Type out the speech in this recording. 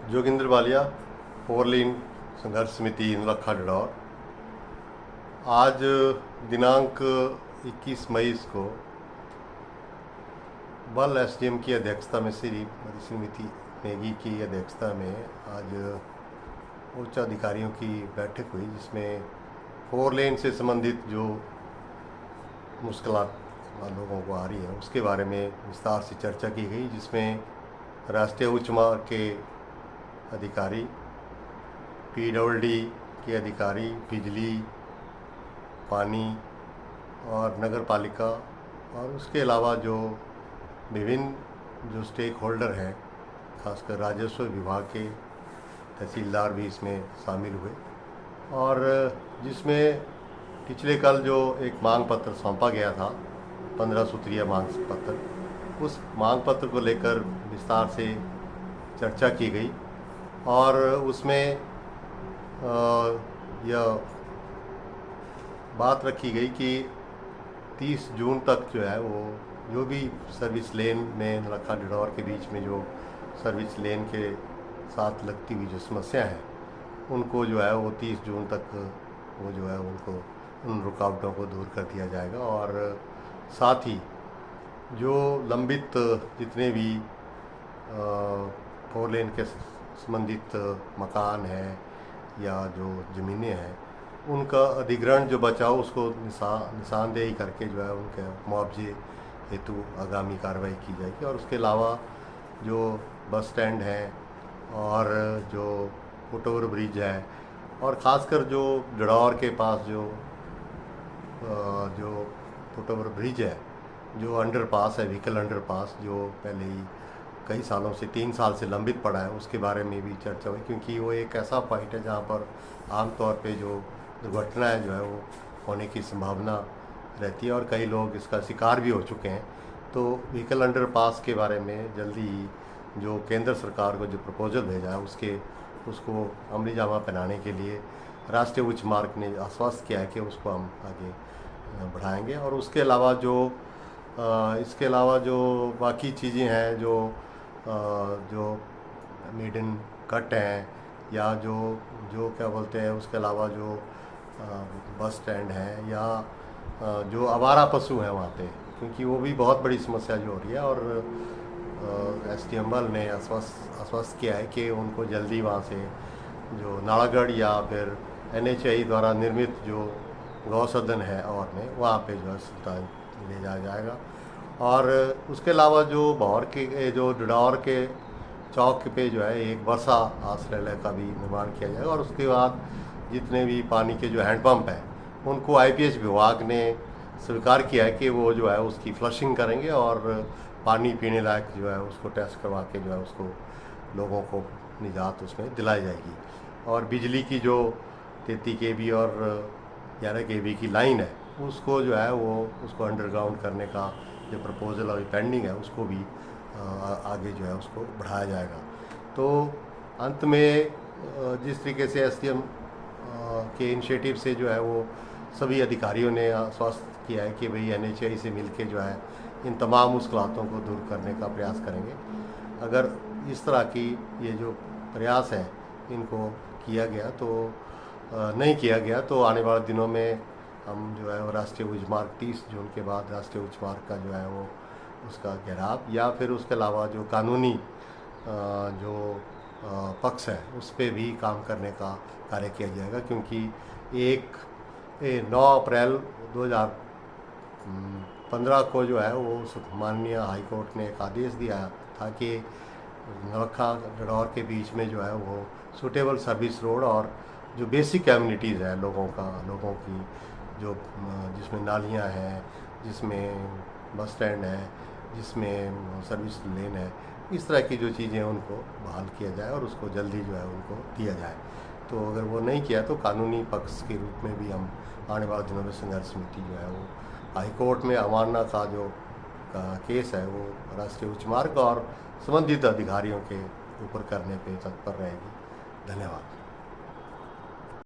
Joginder Ballia, four lane संघर्ष समिति नौलखा डिडौर। आज दिनांक 21 मई को बल एसडीएम की अध्यक्षता में श्री समिति नेगी की अध्यक्षता में आज उच्च अधिकारियों की बैठक हुई, जिसमें फोर लेन से संबंधित जो मुश्किलात लोगों को आ रही हैं उसके बारे में विस्तार से चर्चा की गई, जिसमें राष्ट्रीय उच्च मार्ग के अधिकारी, पीडब्ल्यूडी के अधिकारी, बिजली, पानी और नगर पालिका और उसके अलावा जो विभिन्न जो स्टेक होल्डर हैं, खासकर राजस्व विभाग के तहसीलदार भी इसमें शामिल हुए। और जिसमें पिछले कल जो एक मांग पत्र सौंपा गया था, 15 सूत्रीय मांग पत्र, उस मांग पत्र को लेकर विस्तार से चर्चा की गई और उसमें यह बात रखी गई कि 30 जून तक जो है वो जो भी सर्विस लेन में नौलखा डिडौर के बीच में जो सर्विस लेन के साथ लगती हुई जो समस्या है उनको जो है वो 30 जून तक वो जो है उनको उन रुकावटों को दूर कर दिया जाएगा। और साथ ही जो लंबित जितने भी फोर लेन के संबंधित मकान है या जो ज़मीनें हैं उनका अधिग्रहण जो बचाओ उसको निशानदेही करके जो है उनके मुआवजे हेतु आगामी कार्रवाई की जाएगी। और उसके अलावा जो बस स्टैंड है और जो फुटओवर ब्रिज है और ख़ासकर जो डिडौर के पास जो फुटओवर ब्रिज है, जो अंडरपास है, व्हीकल अंडरपास, जो पहले ही कई सालों से 3 साल से लंबित पड़ा है, उसके बारे में भी चर्चा हुई, क्योंकि वो एक ऐसा पॉइंट है जहाँ पर आमतौर पे जो दुर्घटनाएं जो है वो होने की संभावना रहती है और कई लोग इसका शिकार भी हो चुके हैं। तो व्हीकल अंडरपास के बारे में जल्दी ही जो केंद्र सरकार को जो प्रपोजल भेजा है उसको अमली जामा पहनाने के लिए राष्ट्रीय उच्च मार्ग ने आश्वस्त किया है कि उसको हम आगे बढ़ाएंगे। और उसके अलावा इसके अलावा जो बाकी चीज़ें हैं, जो मेडन कट हैं या जो क्या बोलते हैं, उसके अलावा जो बस स्टैंड है या जो आवारा पशु हैं वहाँ पे, क्योंकि वो भी बहुत बड़ी समस्या जो हो रही है। और एसडीएम बल ने आश्वस्त किया है कि उनको जल्दी वहाँ से जो नालागढ़ या फिर एनएचआई द्वारा निर्मित जो गौसदन है और में वहाँ पे जो है सुल्तान ले जाया जाएगा। और उसके अलावा जो भौर के जो डिडौर के चौक पे जो है एक वर्षा आश्रयालय का भी निर्माण किया जाएगा। और उसके बाद जितने भी पानी के जो हैंडपम्प हैं उनको आईपीएच विभाग ने स्वीकार किया है कि वो जो है उसकी फ्लशिंग करेंगे और पानी पीने लायक जो है उसको टेस्ट करवा के जो है उसको लोगों को निजात उसमें दिलाई जाएगी। और बिजली की जो 33 kV और 11 kV की लाइन है उसको जो है वो उसको अंडरग्राउंड करने का जो प्रपोजल अभी पेंडिंग है उसको भी आगे जो है उसको बढ़ाया जाएगा। तो अंत में जिस तरीके से एसडीएम के इनिशिएटिव से जो है वो सभी अधिकारियों ने आश्वस्त किया है कि भाई एनएचआई से मिलके जो है इन तमाम मुश्किलातों को दूर करने का प्रयास करेंगे। अगर इस तरह की ये जो प्रयास है इनको किया गया तो नहीं किया गया तो आने वाले दिनों में हम जो है वो राष्ट्रीय उच्च मार्ग 30 जून के बाद राष्ट्रीय उच्च मार्ग का जो है वो उसका घेराव या फिर उसके अलावा जो कानूनी जो पक्ष है उस पर भी काम करने का कार्य किया जाएगा। क्योंकि 9 अप्रैल 2015 को जो है वो माननीय हाई कोर्ट ने एक आदेश दिया था कि नौलखा डिडौर के बीच में जो है वो सूटेबल सर्विस रोड और जो बेसिक कम्युनिटीज़ है लोगों की जो जिसमें नालियाँ हैं, जिसमें बस स्टैंड है, जिसमें सर्विस लेन है, इस तरह की जो चीज़ें हैं उनको बहाल किया जाए और उसको जल्दी जो है उनको दिया जाए। तो अगर वो नहीं किया तो कानूनी पक्ष के रूप में भी हम आने वाले दिनों में संघर्ष समिति जो है वो हाई कोर्ट में अवमानना का जो केस है वो राष्ट्रीय उच्च मार्ग और संबंधित अधिकारियों के ऊपर करने पे तत्पर रहेगी। धन्यवाद।